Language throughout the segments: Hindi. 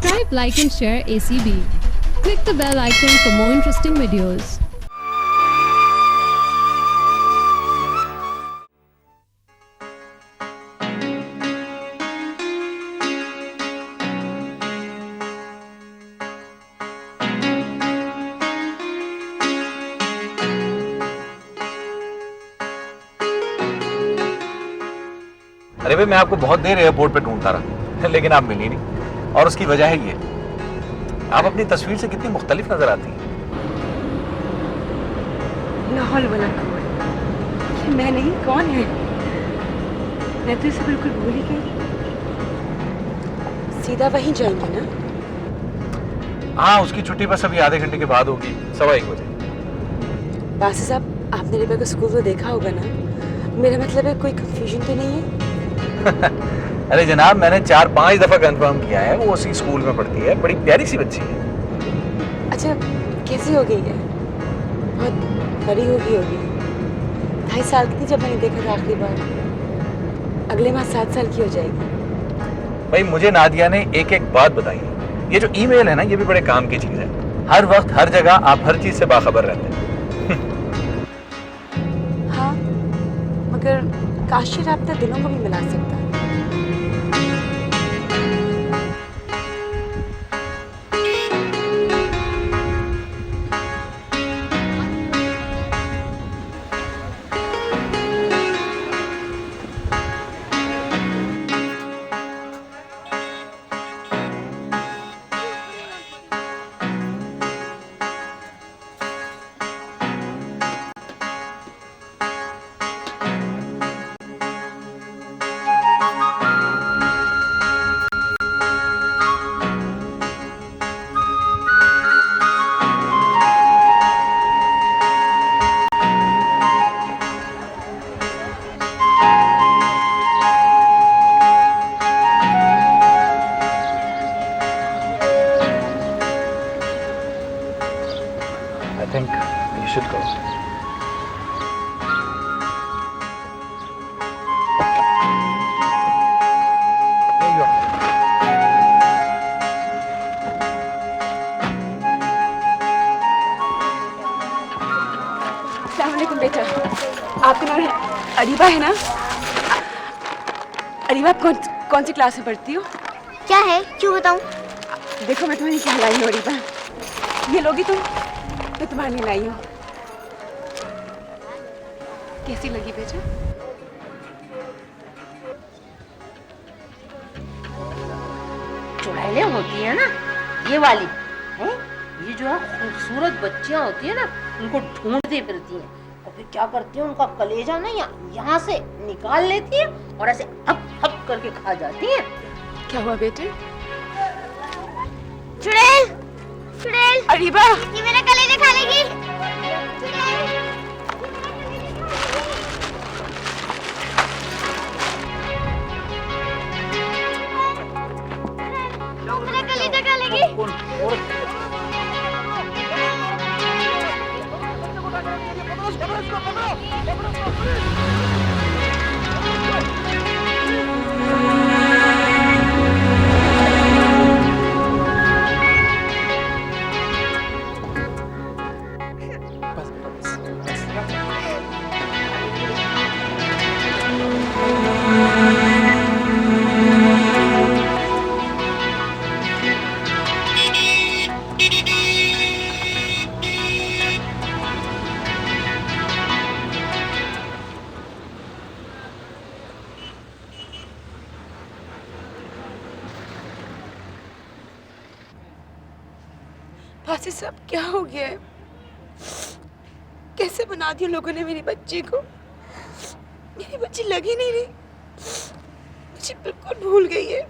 Subscribe, like and share ACB. Click the bell icon for more interesting videos. अरे भाई, मैं आपको बहुत देर एयरपोर्ट पे ढूंढता रहा लेकिन आप मिली नहीं, और उसकी वजह है ये, आप अपनी तस्वीर से कितनी मुख्तलिफ नजर आती हैं। लाहौल वाला कौन? ये मैं नहीं, कौन है? मैं तो इसे बिल्कुल भूल ही गई। सीधा वहीं जाएंगे ना? हाँ, उसकी छुट्टी बस अभी आधे घंटे के बाद होगी, 1:15 बजे। बासी साहब, आपने रिबा को स्कूल तो देखा होगा ना? मेरा मतलब है, कोई कंफ्यूजन तो नहीं है? अरे जनाब, मैंने 4-5 दफा कंफर्म किया है, वो उसी स्कूल में पढ़ती है, बड़ी प्यारी सी बच्ची है। अच्छा, कैसी हो गई है? बहुत बड़ी हो गई होगी। 2.5 साल की थी जब मैंने देखा था आखिरी बार। अगले माह 7 साल की हो जाएगी। भाई, मुझे नादिया ने एक एक बात बताई है। ये जो ईमेल है ना, ये भी बड़े काम की चीज है। हर वक्त हर जगह आप हर चीज से बाखबर रहते हैं। हाँ, मगर काशी राब्ता दिलों को भी मिला सकता है। I think you should go. There you are. अस्सलाम वालेकुम बेटा। आपका नाम अरीबा है ना? अरीबा, कौन सी क्लास में पढ़ती हो? क्या है, क्यों बताऊं? देखो, मैं तुम्हारी क्या लाई हूँ अरीबा। ये लोगी तुम? मैं तुम्हारे लिए लाई हूँ। कैसी लगी बेटा? चुड़ैलें होती है ना, ये वाली है, ये जो है खूबसूरत बच्चियां होती है ना, उनको ढूंढती फिरती हैं और फिर क्या करती हैं, उनका कलेजा ना यहाँ से निकाल लेती है और ऐसे हप हप करके खा जाती हैं। क्या हुआ बेटे? चुड़ैल, चुड़ैल, अरीबा, ये मेरा कलेजा खा लेगी। चुड़ैल, मेरा कलेजा खा लेगी। बासी साहब, क्या हो गया है? कैसे बना दिया लोगों ने मेरी बच्ची को? मेरी बच्ची लगी नहीं रही, मुझे बिल्कुल भूल गई है।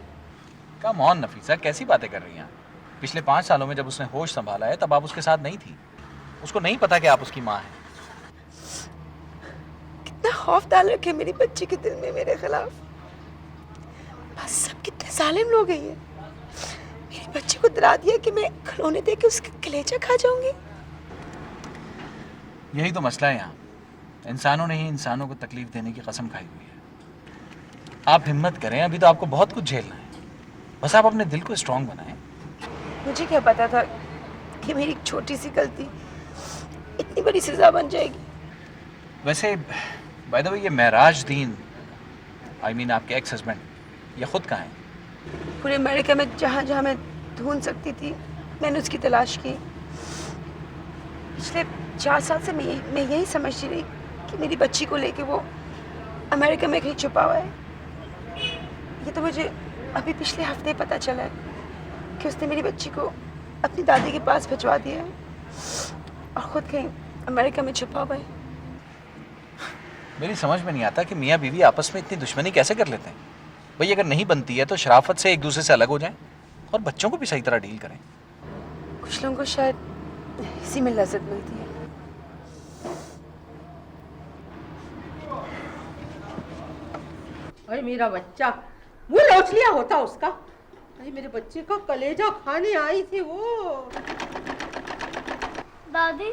कम ऑन नफीसा, कैसी बातें कर रही हैं? पिछले 5 सालों में जब उसने होश संभाला है, तब आप उसके साथ नहीं थी। उसको नहीं पता कि आप उसकी माँ हैं। कितना खौफ डाल रखे मेरी बच्ची के दिल में मेरे खिलाफ। बस सब कितने जालिम लोग हैं ये। मेरी बच्ची को डरा दिया कि मैं खिलौने दे के उसका कलेजा खा जाऊंगी। यही तो मसला है यहाँ। इंसानों ने ही इंसानों को तकलीफ देने की कसम खाई हुई है। आप हिम्मत करें, अभी तो आपको बहुत कुछ झेलना है। बस आप अपने दिल को स्ट्रांग बनाएं। मुझे क्या पता था कि मेरी एक छोटी सी गलती इतनी बड़ी सजा बन जाएगी। वैसे बाय द वे, ये महराज दीन, आई मीन आपके एक्स हस्बैंड, ये खुद कहाँ हैं? पूरे अमेरिका में जहाँ जहाँ मैं ढूंढ सकती थी मैंने उसकी तलाश की। पिछले 4 साल से मैं यही समझती रही कि मेरी बच्ची को लेके वो अमेरिका में कहीं छुपा हुआ है। ये तो मुझे अभी पिछले हफ्ते पता चला है कि उसने मेरी बच्ची को अपनी दादी के पास भिजवा दिया है और ख़ुद कहीं अमेरिका में छुपा हुआ है। मेरी समझ में नहीं आता कि मियाँ बीवी आपस में इतनी दुश्मनी कैसे कर लेते हैं। भाई अगर नहीं बनती है तो शराफत से एक दूसरे से अलग हो जाएं और बच्चों को भी सही तरह डील करें। कुछ लोगों को शायद इसी में लज्जत मिलती है। अरे मेरा बच्चा, वो लोचलिया होता उसका। अरे मेरे बच्चे का कलेजा खाने आई थी वो। दादी,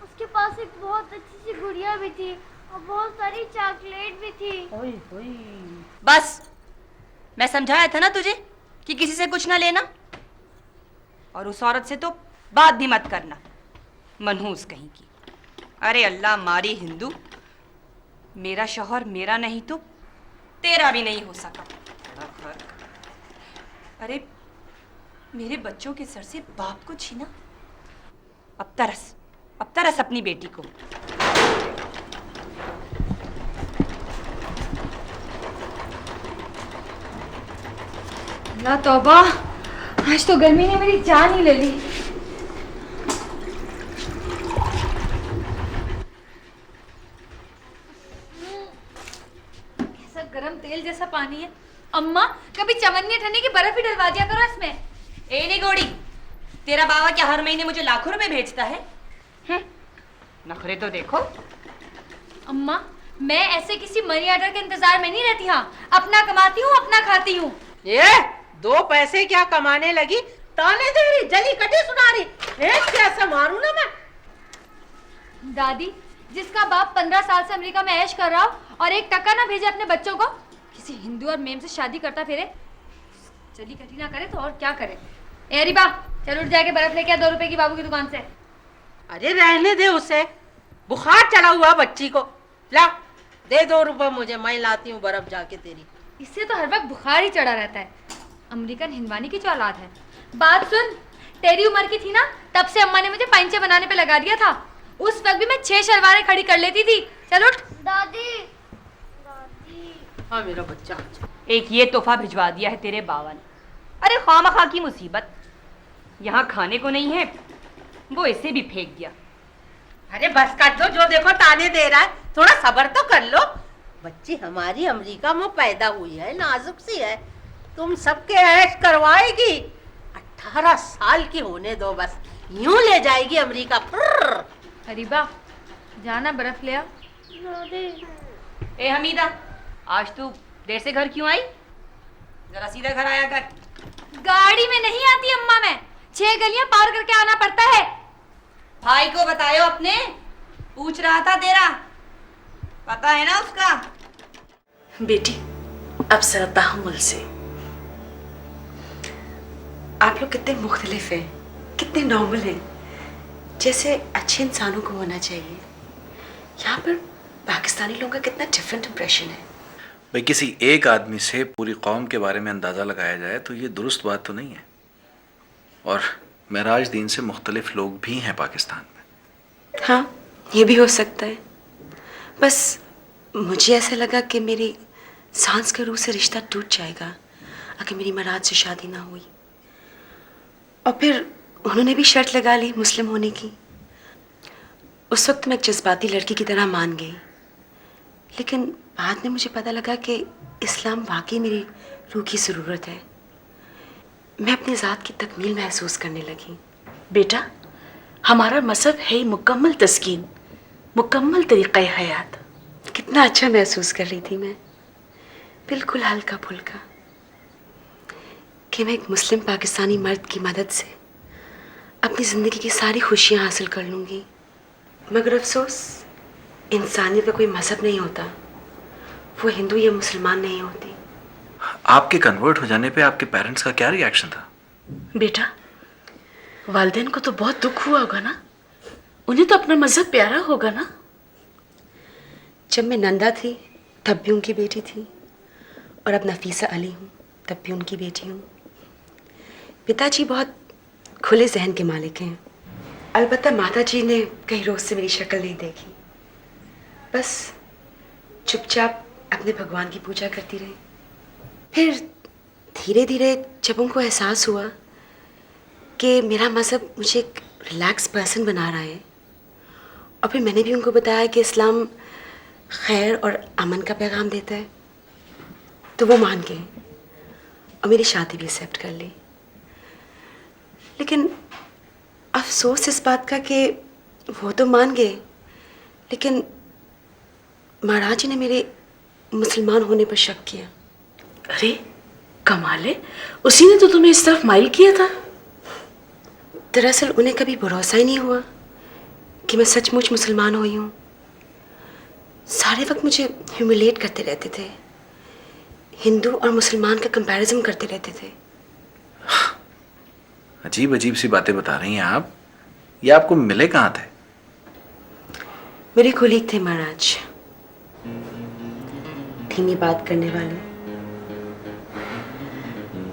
उसके पास एक बहुत अच्छी सी गुड़िया भी थी और बहुत सारी चॉकलेट भी थी। ओए ओए। बस, मैं समझाया था ना तुझे कि किसी से कुछ ना लेना, और उस औरत से तो बात भी मत करना, मनहूस कहीं की। अरे अल्लाह मारी हिंदू, मेरा शौहर मेरा नहीं तो तेरा भी नहीं हो सका। अरे मेरे बच्चों के सर से बाप को छीना। अब तरस अपनी बेटी को। अल्लाह तौबा, आज तो गर्मी ने मेरी जान ही ले ली। ऐसा गरम तेल जैसा पानी है। अम्मा, कभी चवन्नी ठंडी की बर्फ ही डलवा दिया करो इसमें। ए निगोड़ी, तेरा बाबा क्या हर महीने मुझे लाखों रुपए भेजता है? नखरे तो देखो। अम्मा, मैं ऐसे किसी मनी ऑर्डर के इंतजार में नहीं रहती। हाँ, अपना कमाती हूँ, अपना खाती हूँ। ये 2 पैसे क्या कमाने लगी, ताने दे रही, जली कटी सुना रही। कैसे मारूं ना मैं। दादी, जिसका बाप 15 साल से अमेरिका में ऐश कर रहा हो और 1 टका ना भेजे अपने बच्चों को, किसी हिंदू और मेम से शादी करता फिरे, चली कटी ना करे तो और क्या करे। ए रिबा, चल उठ जाके बर्फ लेके आ 2 रुपए की बाबू की दुकान से। अरे रहने दे उसे, बुखार चढ़ा हुआ बच्ची को। ला दे 2 रुपए मुझे, मैं लाती हूँ बर्फ जाके तेरी। इससे तो हर वक्त बुखार ही चढ़ा रहता है। अमेरिकन हिंदवानी की जो औलाद है। बात सुन, तेरी उम्र की थी ना तब से अम्मा ने मुझे पैंचे बनाने पे लगा दिया था। उस वक्त भी मैं 6 शलवारें खड़ी कर लेती थी। चल उठ। दादी, हाँ मेरा बच्चा। एक ये तोहफा भिजवा दिया है तेरे बाबा ने। अरे खामखा की मुसीबत, यहाँ खाने को नहीं है, वो इसे भी फेंक दिया। अरे बस कर दो, जो देखो ताने दे रहा है, थोड़ा सब्र तो कर लो। बच्ची हमारी अमेरिका में पैदा हुई है, नाजुक सी है, तुम सबके ऐश करवाएगी। 18 साल की होने दो बस, यूं ले जाएगी अमेरिका। अरीबा, जाना बर्फ ले आ। ए हमीदा, आज तू देर से घर क्यों आई? जरा सीधा घर आया कर। गाड़ी में नहीं आती अम्मा, मैं 6 गलियां पार करके आना पड़ता है। भाई को बतायो अपने, पूछ रहा था तेरा, पता है ना उसका। बेटी, अब जरा तहम्मुल से। आप लोग कितने मुख्तलिफ हैं, कितने नॉर्मल हैं, जैसे अच्छे इंसानों को होना चाहिए। यहाँ पर पाकिस्तानी लोगों का कितना डिफरेंट इंप्रेशन है। भाई किसी एक आदमी से पूरी कौम के बारे में अंदाज़ा लगाया जाए तो ये दुरुस्त बात तो नहीं है। और महराज दीन से मुख्तलिफ लोग भी हैं पाकिस्तान में। हाँ, ये भी हो सकता है। बस मुझे ऐसा लगा कि मेरी सांस के रूह से रिश्ता टूट जाएगा अगर मेरी महराज से शादी ना हुई। और फिर उन्होंने भी शर्त लगा ली मुस्लिम होने की। उस वक्त मैं एक जज्बाती लड़की की तरह मान गई, लेकिन बाद में मुझे पता लगा कि इस्लाम वाकई मेरी रूह की ज़रूरत है। मैं अपनी ज़ात की तकमील महसूस करने लगी। बेटा, हमारा मज़हब है मुकम्मल तस्कीन, मुकम्मल तरीक़ा हयात। कितना अच्छा महसूस कर रही थी मैं, बिल्कुल हल्का फुल्का, कि मैं एक मुस्लिम पाकिस्तानी मर्द की मदद से अपनी ज़िंदगी की सारी खुशियाँ हासिल कर लूँगी। मगर अफसोस, इंसानियत का कोई मज़हब नहीं होता, वो हिंदू या मुसलमान नहीं होती। आपके कन्वर्ट हो जाने पे आपके पेरेंट्स का क्या रिएक्शन था? बेटा, वालिदैन को तो बहुत दुख हुआ होगा ना, उन्हें तो अपना मजहब प्यारा होगा ना। जब मैं नंदा थी तब भी उनकी बेटी थी, और अब नफीसा अली हूँ तब भी उनकी बेटी हूँ। पिताजी बहुत खुले जहन के मालिक हैं। अलबत्ता माताजी ने कई रोज से मेरी शक्ल नहीं देखी, बस चुपचाप अपने भगवान की पूजा करती रही। फिर धीरे धीरे जब उनको एहसास हुआ कि मेरा मज़हब मुझे एक रिलैक्स पर्सन बना रहा है, और फिर मैंने भी उनको बताया कि इस्लाम खैर और अमन का पैगाम देता है, तो वो मान गए और मेरी शादी भी एक्सेप्ट कर ली। लेकिन अफसोस इस बात का कि वो तो मान गए, लेकिन महाराज जी ने मेरे मुसलमान होने पर शक किया। अरे कमाल है, उसी ने तो तुम्हें इस तरफ माइल किया था। दरअसल उन्हें कभी भरोसा ही नहीं हुआ कि मैं सचमुच मुसलमान हुई हूँ। सारे वक्त मुझे ह्यूमिलेट करते रहते थे, हिंदू और मुसलमान का कंपैरिजन करते रहते थे। अजीब अजीब सी बातें बता रही हैं आप। ये आपको मिले कहाँ थे? मेरे कोलीग थे महाराज, धीमी बात करने वाले।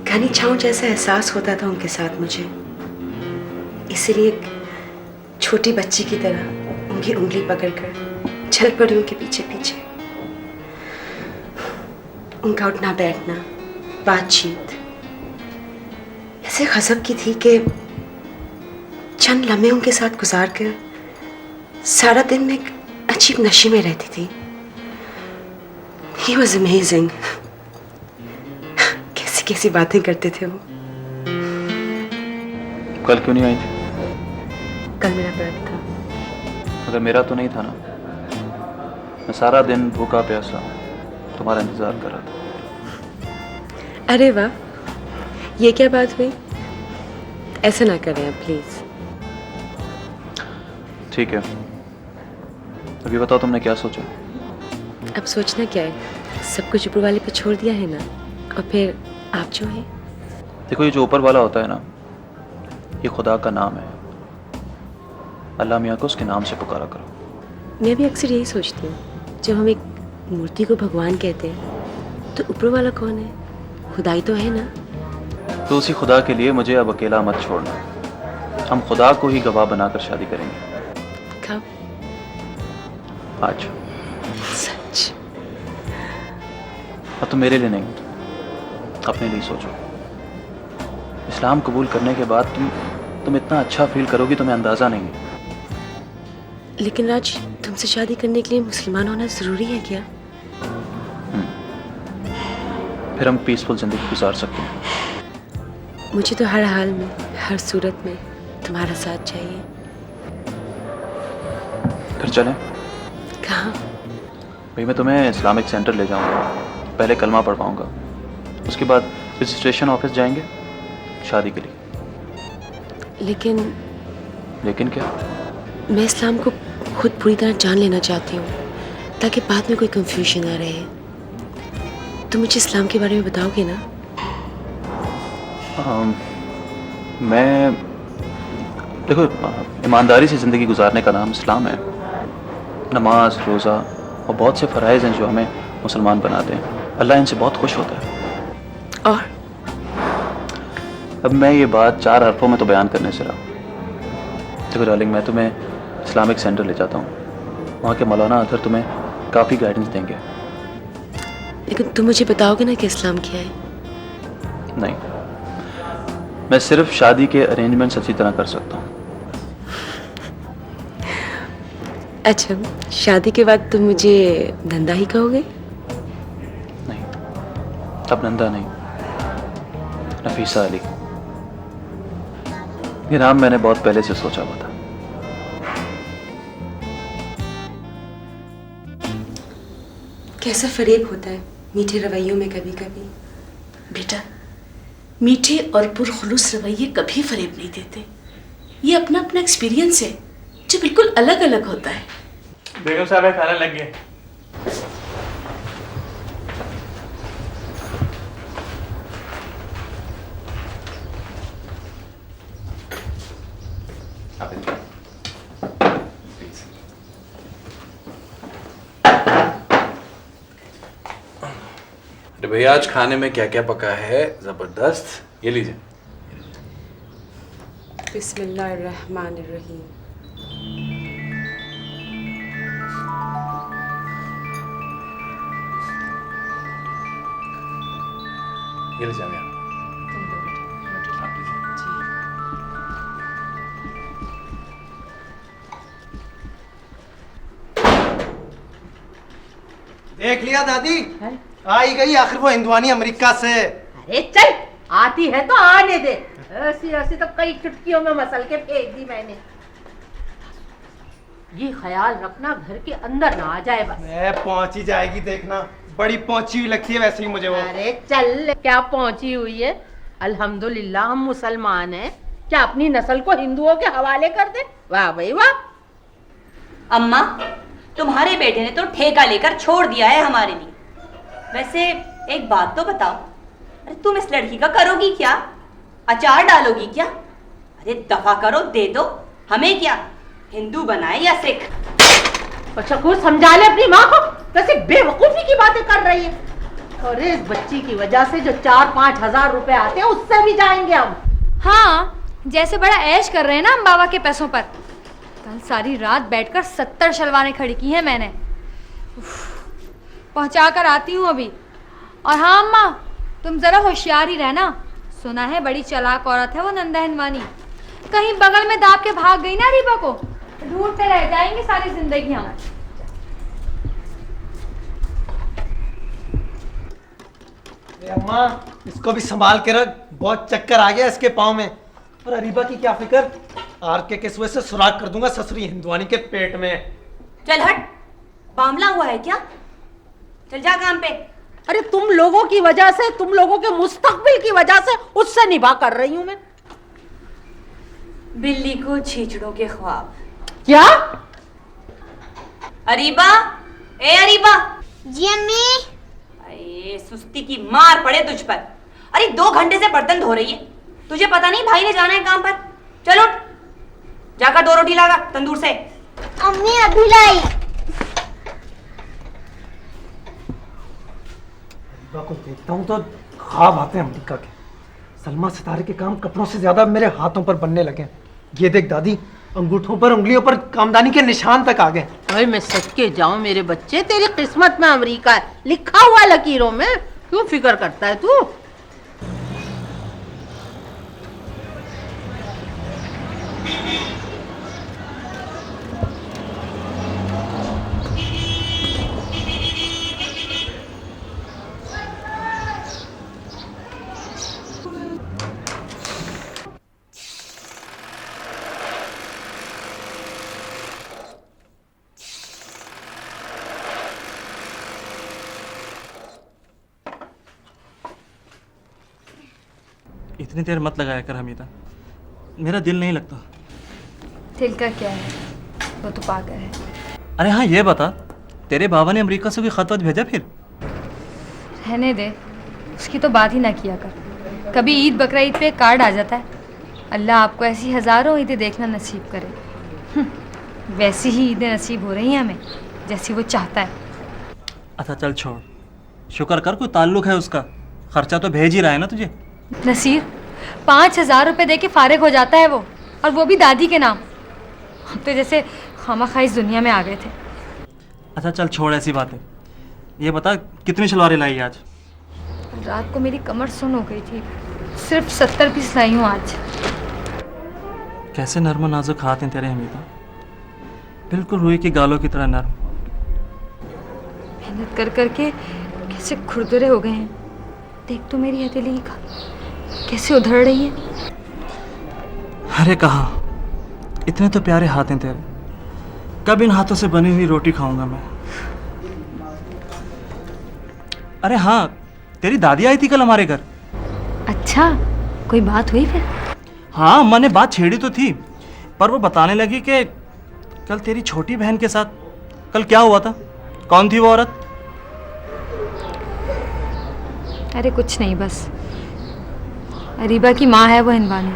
घनी छांव जैसा एहसास होता था उनके साथ मुझे, इसलिए एक छोटी बच्ची की तरह उनकी उंगली पकड़कर चल पड़ी उनके पीछे पीछे। उनका उठना बैठना, बातचीत ऐसे गजब की थी कि चंद लम्हे उनके साथ गुजार कर सारा दिन में एक अजीब नशे में रहती थी। He was amazing। कैसी कैसी बातें करते थे वो। कल क्यों नहीं आई थी? कल मेरा व्रत था। अगर मेरा तो नहीं था ना, मैं सारा दिन भूखा प्यासा तुम्हारा इंतजार कर रहा था। अरे वाह, ये क्या बात हुई? ऐसा ना करें आप प्लीज। ठीक है, अभी बताओ तुमने क्या सोचा? अब सोचना क्या है, सब कुछ ऊपर वाले पे छोड़ दिया है ना, और फिर आप जो है। देखो, ये जो ऊपर वाला होता है ना, ये खुदा का नाम है। अल्लाह मियाँ को उसके नाम से पुकारा करो। मैं भी अक्सर यही सोचती हूँ, जब हम एक मूर्ति को भगवान कहते हैं तो ऊपर वाला कौन है? खुदाई तो है ना। तो उसी खुदा के लिए मुझे अब अकेला मत छोड़ना। हम खुदा को ही गवाह बनाकर शादी करेंगे। कब? आज। सच? अब तो मेरे लिए नहीं, अपने लिए सोचो। इस्लाम कबूल करने के बाद तुम इतना अच्छा फील करोगी, तुम्हें अंदाजा नहीं है। लेकिन राज, तुमसे शादी करने के लिए मुसलमान होना जरूरी है क्या? फिर हम पीसफुल जिंदगी गुजार सकते हैं। मुझे तो हर हाल में, हर सूरत में तुम्हारा साथ चाहिए। फिर चलें? कहाँ? भाई, मैं तुम्हें इस्लामिक सेंटर ले जाऊंगा। पहले कलमा पढ़वाऊंगा, उसके बाद रजिस्ट्रेशन ऑफिस जाएंगे शादी के लिए। लेकिन क्या? मैं इस्लाम को खुद पूरी तरह जान लेना चाहती हूँ, ताकि बाद में कोई कंफ्यूजन ना रहे। तुम मुझे इस्लाम के बारे में बताओगे ना? मैं देखो, ईमानदारी से ज़िंदगी गुजारने का नाम इस्लाम है। नमाज, रोज़ा और बहुत से फ़राइज़ हैं जो हमें मुसलमान बनाते हैं। अल्लाह इनसे बहुत खुश होता है। और अब मैं ये बात 4 हरफों में तो बयान करने से रहा। देखो डार्लिंग, मैं तुम्हें इस्लामिक सेंटर ले जाता हूँ। वहाँ के मौलाना अतर तुम्हें काफ़ी गाइडेंस देंगे। लेकिन तुम मुझे बताओगे ना कि इस्लाम क्या है? नहीं, मैं सिर्फ शादी के अरेंजमेंट्स अच्छी तरह कर सकता हूँ। अच्छा, शादी के बाद तुम मुझे नंदा ही कहोगे? नहीं, अब नंदा नहीं, नफीसा अली। ये नाम मैंने बहुत पहले से सोचा हुआ था। कैसा फरेब होता है मीठे रवैयों में कभी कभी। बेटा, मीठे और पुरखुलूस रवैये कभी फरेब नहीं देते। ये अपना अपना एक्सपीरियंस है जो बिल्कुल अलग अलग होता है। बेगम साहब खाना लग गया। अरे भैया आज खाने में क्या क्या पका है, जबरदस्त। ये लीजिए। बिस्मिल्लाहिर्रहमानिर्रहीम। ये लीजिए भैया। देख लिया दादी, आई गई आखिर वो हिंदुआनी अमेरिका से। अरे चल, आती है तो आने दे। ऐसी ऐसी तो कई चुटकियों में मसल के फेंक दी मैंने। ये ख्याल रखना घर के अंदर ना आ जाए बस। पहुंच ही जाएगी देखना, बड़ी पहुंची हुई लगती है वैसे ही मुझे वो। अरे चल, क्या पहुंची हुई है। अल्हम्दुलिल्लाह हम मुसलमान हैं, क्या अपनी नस्ल को हिंदुओं के हवाले कर दे। वाह भाई वाह। अम्मा, तुम्हारे बेटे ने तो ठेका लेकर छोड़ दिया है हमारे लिए। वैसे एक बात तो बताओ, अरे तुम इस लड़की का करोगी क्या? अचार डालोगी क्या? अरे दफा करो, दे दो। हमें क्या, हिंदू बनाए या सिख? अच्छा कुछ समझा ले अपनी माँ को, कैसे बेवकूफी की बातें कर रही है। अरे इस बच्ची की वजह से जो 4-5 हजार रुपए आते हैं उससे भी जाएंगे हम। हाँ, जैसे बड़ा ऐश कर रहे हैं ना हम बाबा के पैसों पर। कल सारी रात बैठकर 70 शलवारें खड़ी की हैं मैंने। पहुंचा कर आती हूँ अभी। और हाँ अम्मा, तुम जरा होशियार ही रहना। सुना है बड़ी चालाक औरत है वो नंदा हिंदवानी। कहीं बगल में दाब के भाग गई ना रीबा को, ढूंढते रह जाएंगे सारी जिंदगी हम। अम्मा इसको भी संभाल के रख, बहुत चक्कर आ गया इसके पाँव में। और अरीबा की क्या फिक्र, आरके के सुए से सुराग कर दूंगा ससुरी हिंदुआनी के पेट में। चल हट, मामला हुआ है क्या? चल जा काम पे। अरे तुम लोगों की वजह से, तुम लोगों के मुस्तकबिल की वजह से उससे निभा कर रही हूं मैं। बिल्ली को छींचड़ों के ख्वाब। क्या? अरीबा, ए अरीबा। जी अम्मी। अरे सुस्ती की मार पड़े तुझ पर। अरे 2 घंटे से बर्तन धो रही है, तुझे पता नहीं भाई ने जाना है काम पर? चलो जाकर 2 रोटी लागा तंदूर से। अम्मी अभी लाई। अरीबा को देखता हूँ तो ख्वाब आते हैं अमेरिका के। सलमा सितारे के काम कपड़ों से ज्यादा मेरे हाथों पर बनने लगे। ये देख दादी, अंगूठों पर, उंगलियों पर कामदानी के निशान तक आ गए। अरे मैं सच के जाऊं मेरे बच्चे, तेरी किस्मत में अमेरिका है, लिखा हुआ लकीरों में। क्यों फिक्र करता है तू? इतनी देर मत लगाया कर हमीदा, मेरा दिल नहीं लगता। दिल का क्या है, वो तो पागल है। अरे हाँ ये बता, तेरे बाबा ने अमेरिका से कोई खत वत भेजा फिर? रहने दे, उसकी तो बात ही ना किया कर। कभी ईद बकरा ईद पे कार्ड आ जाता है। अल्लाह आपको ऐसी हज़ारों ईदें देखना नसीब करे। वैसी ही ईदें नसीब हो रही हैं हमें, जैसी वो चाहता है। अच्छा चल छोड़, शुक्र कर कोई ताल्लुक है उसका, खर्चा तो भेज ही रहा है ना तुझे। नसीर, 5,000 रुपये दे के फारिग हो जाता है वो, और वो भी दादी के नाम। हम तो जैसे खामखा इस दुनिया में आ गए थे। अच्छा चल छोड़ ऐसी बातें, ये बता कितनी शलवारें लाई आज? रात को मेरी कमर सुन हो गई थी, सिर्फ 70 पीस लाई हूँ आज। कैसे नर्म नाजुक हाथ हैं तेरे हमीदा, बिल्कुल रुई की गालों की तरह नर्म। मेहनत कर करके कैसे खुरदुरे हो गए हैं। देख तो मेरी हथेली का कैसे उधड़ रही है। अरे कहाँ, इतने तो प्यारे हाथ हैं तेरे, कब इन हाथों से बनी हुई रोटी खाऊंगा मैं। अरे हाँ, तेरी दादी आई थी कल हमारे घर। अच्छा, कोई बात हुई फिर? हाँ, अम्मा ने बात छेड़ी तो थी, पर वो बताने लगी कि कल तेरी छोटी बहन के साथ कल क्या हुआ था। कौन थी वो औरत? अरे कुछ नहीं, बस अरीबा की माँ है वो हिंदवानी।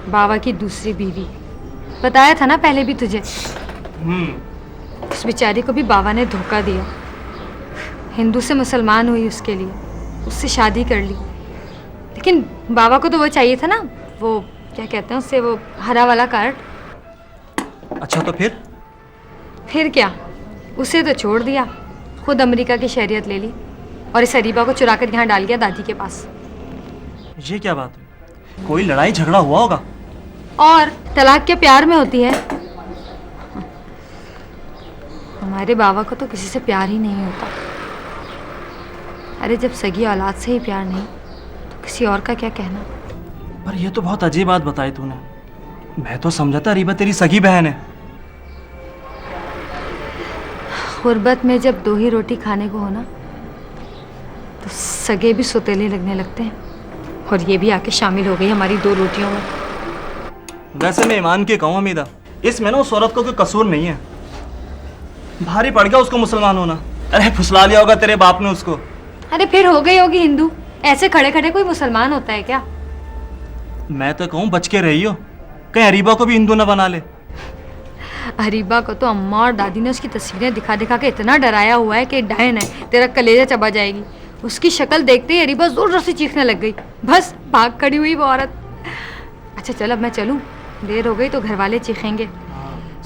बाबा की दूसरी बीवी। बताया था ना पहले भी तुझे। उस बेचारी को भी बाबा ने धोखा दिया। हिंदू से मुसलमान हुई उसके लिए, उससे शादी कर ली। लेकिन बाबा को तो वो चाहिए था ना, वो क्या कहते हैं उससे, वो हरा वाला कार्ड। अच्छा तो फिर क्या, उसे तो छोड़ दिया, खुद अमेरिका की शहरियत ले ली और इस अरीबा को चुरा कर यहाँ डाल गया दादी के पास। ये क्या बात है? कोई लड़ाई झगड़ा हुआ होगा? और तलाक के प्यार में होती है। हमारे बाबा को तो किसी से प्यार ही नहीं होता। अरे जब सगी औलाद से ही प्यार नहीं तो किसी और का क्या कहना। पर ये तो बहुत अजीब बात बताई तूने। मैं तो समझा था अरीबा तेरी सगी बहन है। गुर्बत में जब दो ही रोटी खाने को हो ना, तो सगे भी सौतेले लगने लगते हैं। और ये भी आके शामिल हो गई हमारी 2 रोटियों में। वैसे मैं ईमान की कहूँ हमीदा, इसमें ना उस औरत को कोई कसूर नहीं है। भारी पड़ गया उसको मुसलमान होना। अरे फुसला लिया होगा तेरे बाप ने उसको। अरे फिर हो गई होगी हिंदू। ऐसे खड़े खड़े कोई मुसलमान होता है क्या? मैं तो कहूँ बच के रही हो, कहीं अरीबा को भी हिंदू न बना ले। अरीबा को तो अम्मा और दादी ने उसकी तस्वीरें दिखा दिखा के इतना डराया हुआ है कि डायन है, तेरा कलेजा चबा जाएगी। उसकी शक्ल देखते ही अरीबा जोर जोर से चीखने लग गई। बस भाग खड़ी हुई वो औरत। अच्छा चल अब मैं चलूँ, देर हो गई तो घर वाले चीखेंगे।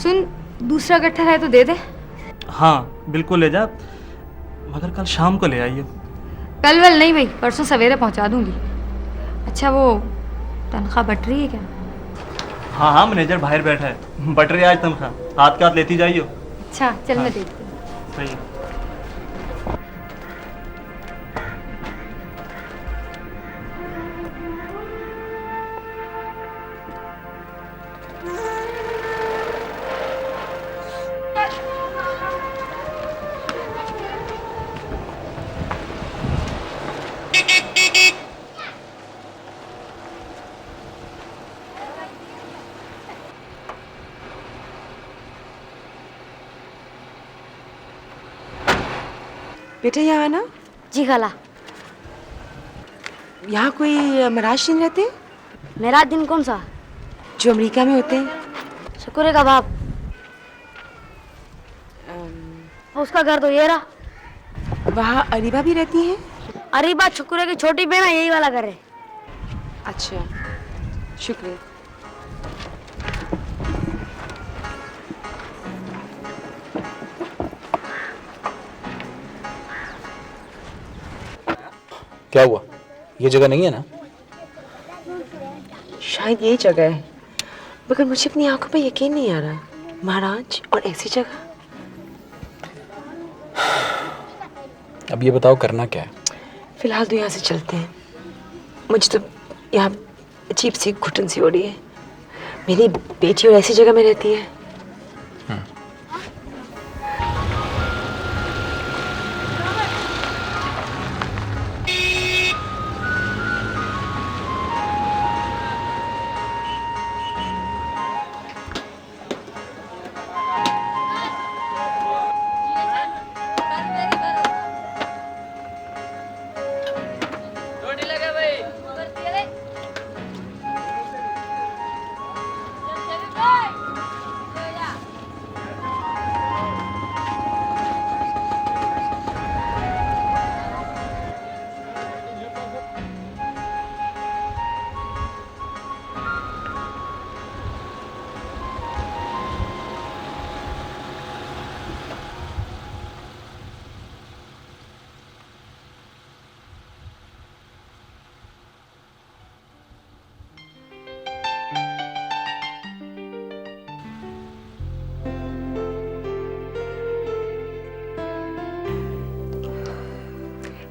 सुन, दूसरा गट्ठा है तो दे दे। हाँ बिल्कुल ले जा, मगर कल शाम को ले आइए। कल वल नहीं भाई, परसों सवेरे पहुंचा दूंगी। अच्छा वो तनख्वाह बट रही है क्या? हाँ हाँ मैनेजर बाहर बैठा है, बट रही आज तनख्वाह, हाथ के हाथ लेती जाइयो। अच्छा चल मैं देखती हूँ। सही है। बेटा यहाँ आना। जी खाला। यहाँ कोई महाराज दिन रहते हैं? मेरा दिन कौन सा? जो अमेरिका में होते हैं। शुक्र का बाप। उसका घर तो ये रहा। वहाँ अरीबा भी रहती हैं? अरीबा शुक्र की छोटी बहन है, यही वाला घर है। अच्छा शुक्र। क्या हुआ? ये जगह नहीं है ना? शायद यही जगह है, मगर मुझे अपनी आंखों पर यकीन नहीं आ रहा। महाराज और ऐसी जगह। अब ये बताओ करना क्या है? फिलहाल तो यहाँ से चलते हैं। मुझे तो यहाँ अजीब सी घुटन सी हो रही है। मेरी बेटी और ऐसी जगह में रहती है।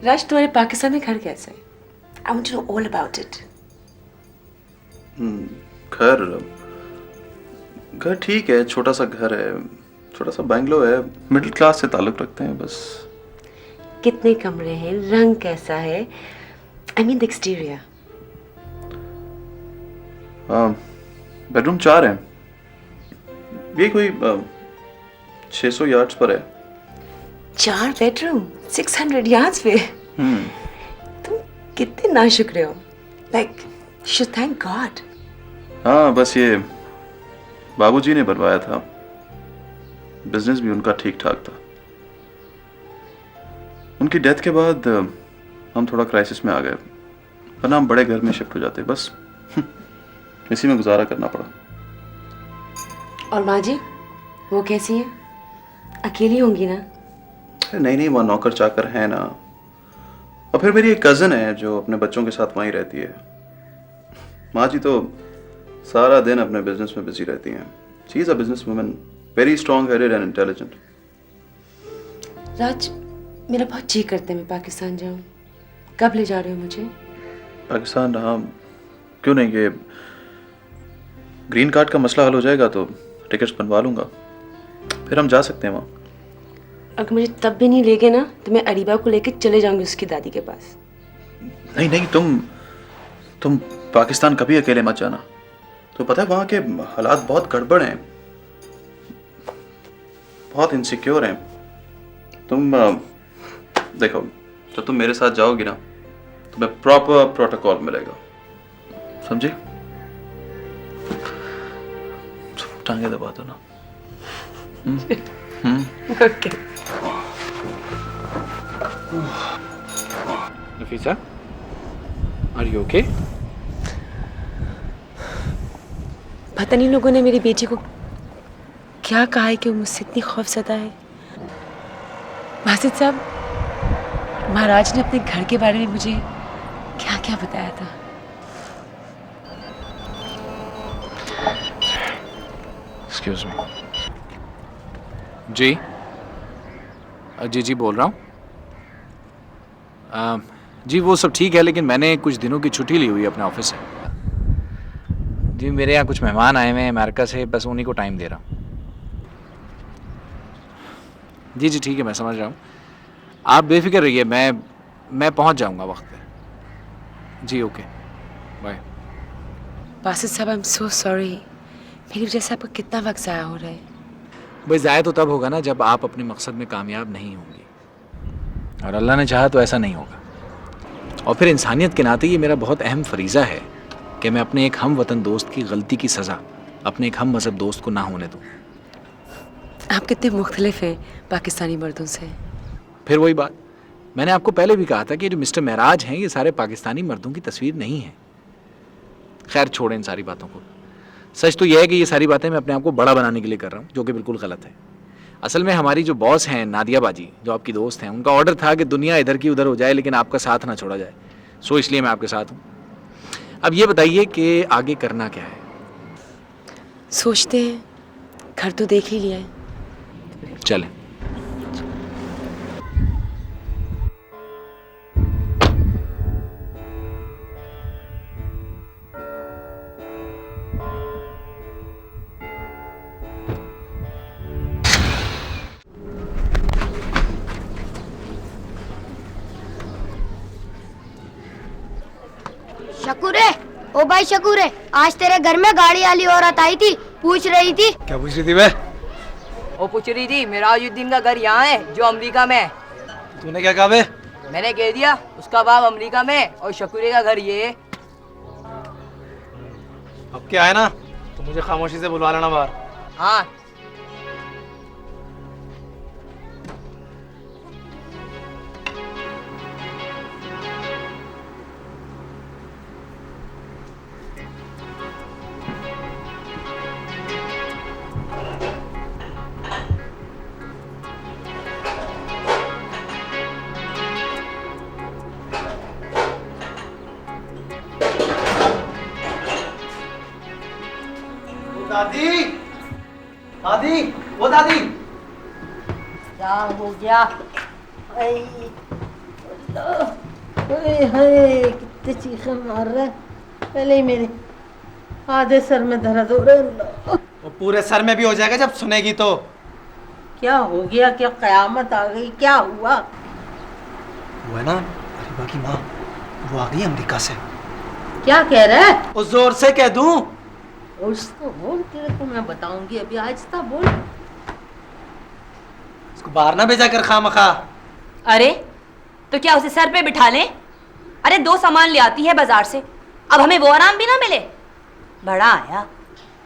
राज, तुम्हारे पाकिस्तान में घर कैसा है? I want to know all about it. घर ठीक है, छोटा सा घर है, छोटा सा बंगलो है, मिडिल क्लास से ताल्लुक रखते हैं बस। कितने कमरे हैं? रंग कैसा है? I mean the exterior. Bedroom 4 हैं। ये कोई 600 यार्ड्स पर है। 4 बेडरूम 600 यार्ड्स पे? तुम कितने नाशुक्र हो। Like, you should thank God. हाँ, बस ये बाबूजी ने बनवाया था। बिजनेस भी उनका ठीक ठाक था। उनकी डेथ के बाद हम थोड़ा क्राइसिस में आ गए, वरना हम बड़े घर में शिफ्ट हो जाते। बस इसी में गुजारा करना पड़ा। और माँ जी वो कैसी है? अकेली होंगी ना? नहीं नहीं, वहाँ नौकर चाकर है ना। और फिर मेरी एक कज़न है जो अपने बच्चों के साथ वहीं रहती है। माँ जी तो सारा दिन अपने बिजनेस में बिजी रहती हैं। She is a business woman, very strong headed and intelligent. Raj, मेरा बहुत जी करता है मैं पाकिस्तान जाऊँ। कब ले जा रहे हो मुझे? पाकिस्तान? हाँ, क्यों नहीं। ये ग्रीन कार्ड का मसला हल हो जाएगा तो टिकट्स बनवा लूँगा, फिर हम जा सकते हैं वहाँ। अगर मुझे तब भी नहीं ले गए ना तो मैं अरीबा को लेकर चले जाऊंगी उसकी दादी के पास। नहीं नहीं, तुम पाकिस्तान कभी अकेले मत जाना। तो पता है वहाँ के हालात बहुत गड़बड़ हैं, बहुत इनसिक्योर हैं। तुम देखो, जब तुम मेरे साथ जाओगी ना तुम्हें प्रॉपर प्रोटोकॉल मिलेगा, समझे? टांगे दबा दो ना। Okay. Nafisa, are you okay? पता नहीं लोगों ने मेरी बेटी को क्या कहा है कि वो मुझसे इतनी खौफज़दा है। वाजिद साहब, महाराज ने अपने घर के बारे में मुझे क्या क्या बताया था। Excuse me. जी जी बोल रहा हूँ। जी वो सब ठीक है, लेकिन मैंने कुछ दिनों की छुट्टी ली हुई है अपने ऑफिस से। जी मेरे यहाँ कुछ मेहमान आए हुए हैं अमेरिका से, बस उन्हीं को टाइम दे रहा हूँ। जी जी ठीक है, मैं समझ रहा हूँ। आप बेफिक्र रहिए, मैं पहुँच जाऊँगा वक्त पे। जी ओके, बाय। वाजिद साहब, आई एम सो सॉरी। मेरी वजह से आपका कितना वक्त ज़ाया हो रहा है। भाई ज़ाया तो तब होगा ना जब आप अपने मकसद में कामयाब नहीं होंगी, और अल्लाह ने चाहा तो ऐसा नहीं होगा। और फिर इंसानियत के नाते ये मेरा बहुत अहम फरीज़ा है कि मैं अपने एक हम वतन दोस्त की गलती की सज़ा अपने एक हम मज़हब दोस्त को ना होने दूँ। आप कितने मुख्तलिफ हैं पाकिस्तानी मर्दों से। फिर वही बात, मैंने आपको पहले भी कहा था कि जो मिस्टर महराज हैं ये सारे पाकिस्तानी मर्दों की तस्वीर नहीं है। खैर छोड़ें इन सारी बातों को। सच तो यह है कि ये सारी बातें मैं अपने आप को बड़ा बनाने के लिए कर रहा हूँ, जो कि बिल्कुल गलत है। असल में हमारी जो बॉस हैं नादिया बाजी, जो आपकी दोस्त हैं, उनका ऑर्डर था कि दुनिया इधर की उधर हो जाए लेकिन आपका साथ ना छोड़ा जाए। सो इसलिए मैं आपके साथ हूँ। अब ये बताइए कि आगे करना क्या है? सोचते हैं, घर तो देख ही लिया है। चलें। शकूरे, ओ भाई शकूरे, आज तेरे घर में गाड़ी वाली औरत आई थी, पूछ रही थी। क्या पूछ रही थी बे? वो पूछ रही थी मिराजुद्दीन का घर यहाँ है जो अमेरिका में है। तूने क्या कहा बे? मैंने कह दिया उसका बाप अमेरिका में और शकूरे का घर ये है। अब क्या है ना, तो मुझे खामोशी से बुलवा लेना बाहर। हाँ दादी, दादी, वो दादी। क्या हो गया? कितने चीखे मार रहे, पहले ही मेरे आधे सर में दर्द हो रहा है। वो पूरे सर में भी हो जाएगा जब सुनेगी तो। क्या हो गया? क्या कयामत आ गई? क्या हुआ? वो है ना अरीबा की माँ, वो आ गई अमेरिका से। क्या कह रहा है? वो जोर से कह दूं? उसको बोल, तेरे को मैं बताऊंगी अभी। आहिस्ता बोल। उसको बाहर ना भेजा कर खामखा। अरे तो क्या उसे सर पे बिठा लें? अरे 2 सामान ले आती है बाजार से, अब हमें वो आराम भी ना मिले। बड़ा आया,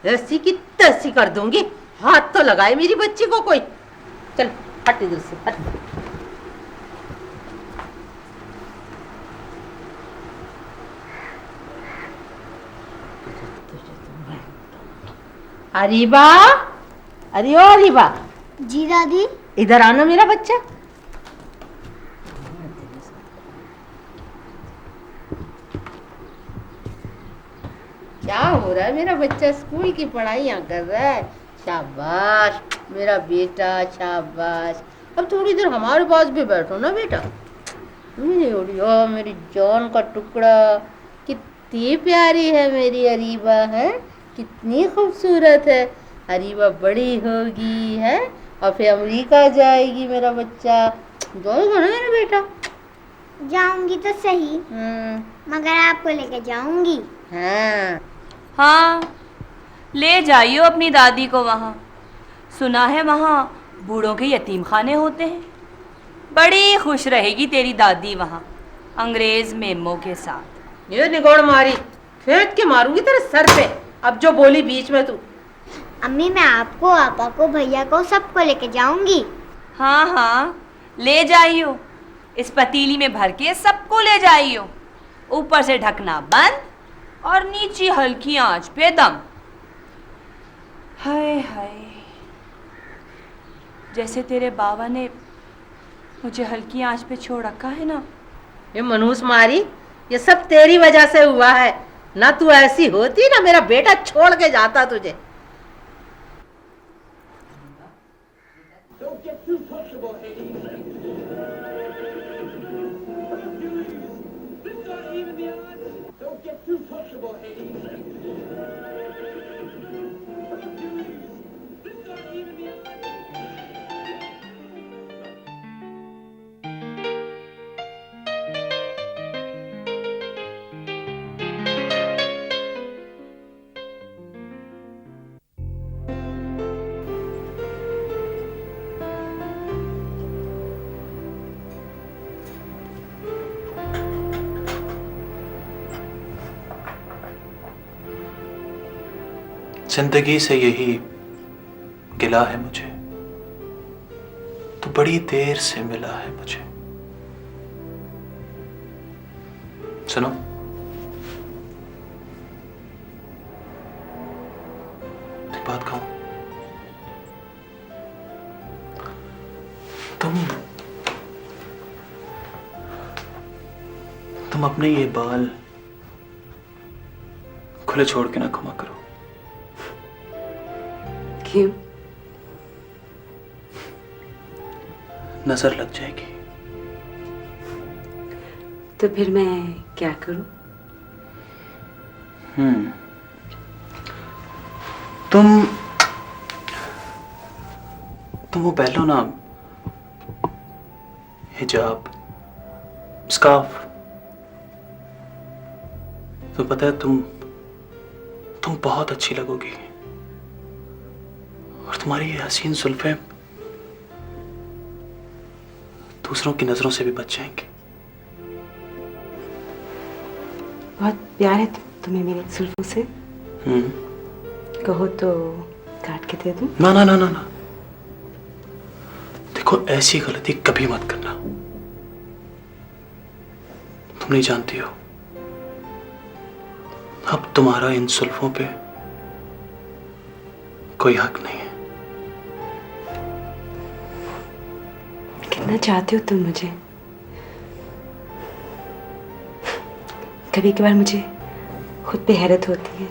ऐसी की तैसी कर दूंगी। हाथ तो लगाए मेरी बच्ची को कोई। चल हट इधर से, हट। अरीबा, अरे ओ अरीबा। जी दादी। इधर आना मेरा बच्चा। क्या हो रहा है? मेरा बच्चा स्कूल की पढ़ाइयाँ कर रहा है। शाबाश मेरा बेटा, शाबाश। अब थोड़ी देर हमारे पास भी बैठो ना बेटा। मेरी ओडिया, मेरी जान का टुकड़ा, कितनी प्यारी है मेरी अरीबा है, कितनी खूबसूरत है। अरीबा बड़ी होगी है और फिर अमेरिका जाएगी मेरा बच्चा। जाएगा ना मेरा बेटा? जाऊंगी तो सही, मगर आपको लेकर जाऊंगी। हाँ हाँ, ले जाइयो अपनी दादी को वहाँ। सुना है वहाँ बूढ़ों के यतीम खाने होते हैं। बड़ी खुश रहेगी तेरी दादी वहाँ अंग्रेज मेमो के साथ। ये निगोड़ मारी फेंक के मारूंगी तेरे सर पे। अब जो बोली बीच में तू। अम्मी मैं आपको, आपा को, भैया को, सबको लेके जाऊंगी। हाँ हाँ, ले जाइयो। इस पतीली में भर के सबको ले जाइयो। ऊपर से ढकना बंद और नीचे हल्की आंच पे दम। हाय हाय, जैसे तेरे बाबा ने मुझे हल्की आंच पे छोड़ रखा है ना। ये मनहूस मारी, ये सब तेरी वजह से हुआ है। ना तू ऐसी होती ना मेरा बेटा छोड़ के जाता तुझे। जिंदगी से यही गिला है मुझे, तो बड़ी देर से मिला है मुझे। सुनो, एक बात कहूं, तुम अपने ये बाल खुले छोड़ के ना घुमा करो। क्यों? नजर लग जाएगी। तो फिर मैं क्या करूं? तुम वो पहलो ना, हिजाब, स्कार्फ। तो पता है तुम बहुत अच्छी लगोगी और तुम्हारी ये हसीन जुल्फें दूसरों की नजरों से भी बच जाएंगी। बहुत प्यार है तुम्हें मेरे जुल्फों से। कहो तो काट के दे दूं? ना ना ना ना ना, देखो ऐसी गलती कभी मत करना। तुम नहीं जानती हो, अब तुम्हारा इन जुल्फों पे कोई हक नहीं है। कितना चाहते हो तुम मुझे? कभी कभार मुझे खुद पे हैरत होती है।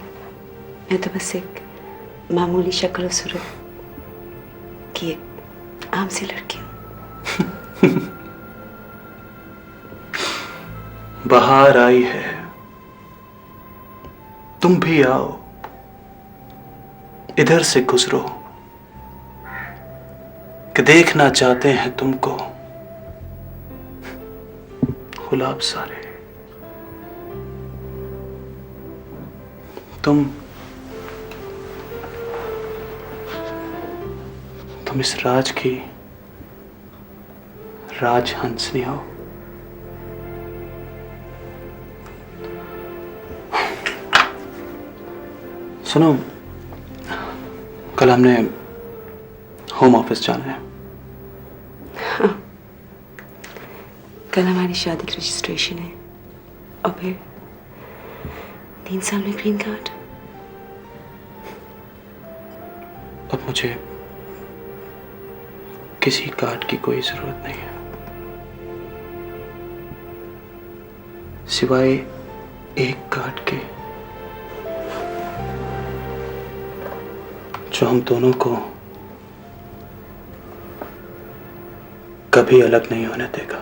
मैं तो बस एक मामूली शक्ल और सूरत की एक आम सी लड़की हूं। बाहर आई है, तुम भी आओ, इधर से गुजरो, कि देखना चाहते हैं तुमको गुलाब सारे। तुम इस राज की राजहंसनी हो। सुनो, कल हमने होम ऑफिस जाना है। कल हमारी शादी की रजिस्ट्रेशन है और फिर 3 साल में ग्रीन कार्ड। अब मुझे किसी कार्ड की कोई जरूरत नहीं है सिवाय एक कार्ड के जो हम दोनों को कभी अलग नहीं होने देगा।